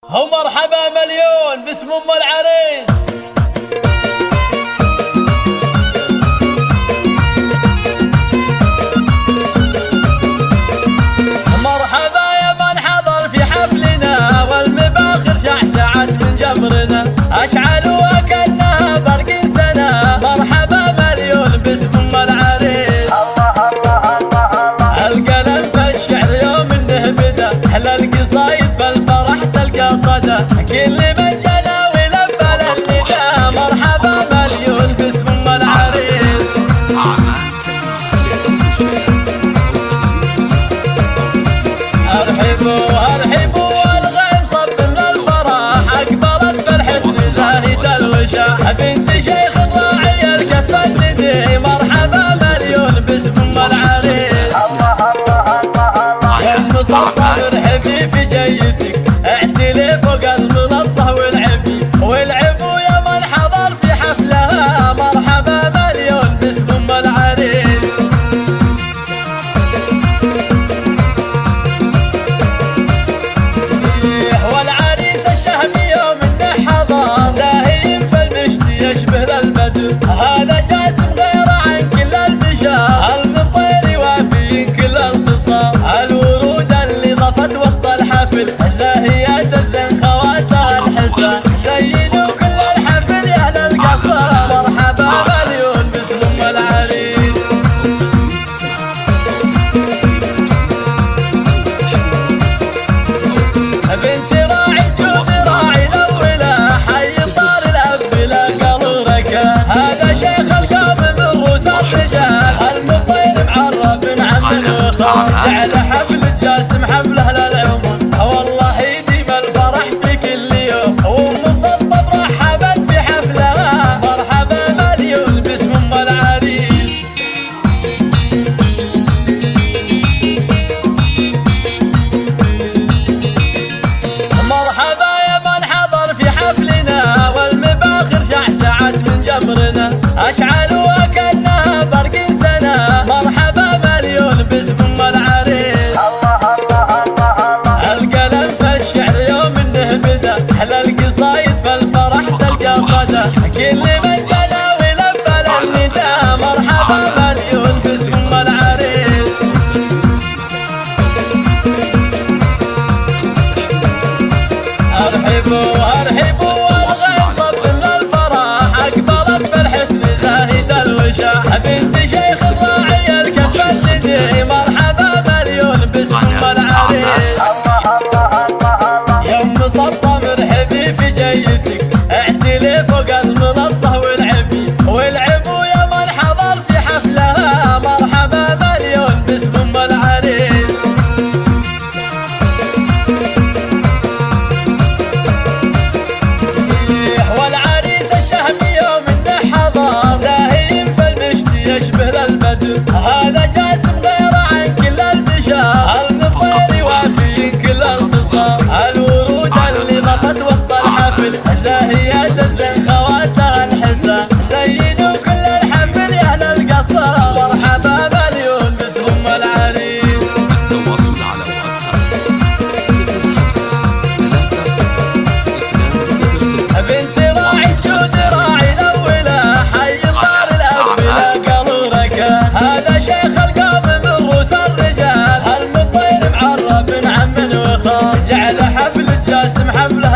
هو مرحبا مليون باسم ام العريس. مرحبا يا من حضر في حفلنا والمباخر شعشعت من جمرنا اشعلوا كأنها برق سنة. مرحبا مليون باسم ام العريس. الله الله الله الله. القلم في الشعر يوم انه بدا احلى القصايد في الفرح تلقى صدى. كل من جنى ولبى للنداء مرحبا مليون باسم ام العريس. ارحبوا ارحبوا والغيم صب من الفرح اقبلت في الحسن زاهدة الوشاح. بنت شيخ الراعي الكف الندي مرحبا مليون باسم ام العريس. الله الله الله الله. يا ام سلطان ارحبي في جيتك اعتلي فوق المنصة والعبوا يا من حضر في حفلها مرحبا مليون باسم ام العريس. والعريس الشهمي يوم انه حضر زاهيم في المشت يشبه للبدر. هذا جاسم غير عن كل البشر المطير وافي كل الخصام. الورود اللي ضفت وسط الحفل زاهيات الزين خواتها الحسن. زينوا كل الحفل يا اهل القصر مرحبا مليون باسم ام العريس. بنت راعي جود راعي الاولى حي صار الاب لا قلورك. هذا شيخ القوم من رؤوس الرجال المطير معرب عم وخال. جعل حفل الجاسم حفله للعمر والله يديم الفرح في كل يوم. وام سطب رحبت في حفلها مرحبا مليون باسم ام العريس. مرحبا يا من حضر في حفلنا والمباخر شعشعت من جمرنا اشعلوا كأنها برق سنة. مرحبا مليون باسم ام العريس. الله الله الله الله. القلم في الشعر يوم انه بدا احلى القصايد في الفرح تلقى صدى. كل من جنى ولبى للنداء مرحبا مليون باسم ام العريس. ارحبوا ارحبوا والغيم صب من الفرح اقبلت في الحسن زاهدة الوشاح. بنت شيخ الراعي الكف الندي مرحبا مليون باسم ام العريس. الله الله الله الله. يا ام سلطان ارحبي في جيتك اعتلي فوق المنصة والعبوا يا من حضر في حفلها مرحبا مليون باسم ام العريس. والعريس الشهمي يوم انه حضر زاهيم في المشت يشبه للبدر. هذا جاسم غير عن كل البشر المطير وافي كل الخصام. الورود اللي ضفت وسط الحفل زاهيات الزين خواتها الحسن. زينوا كل الحفل يا اهل القصر مرحبا مليون باسم ام العريس. التواصل على واتساب 05 بنت راعي جود راعي الاولى حي صار الاب لا قلورك. هذا شيخ القوم من رؤوس الرجال المطير معرب عم وخال. جعل حفل الجاسم حفله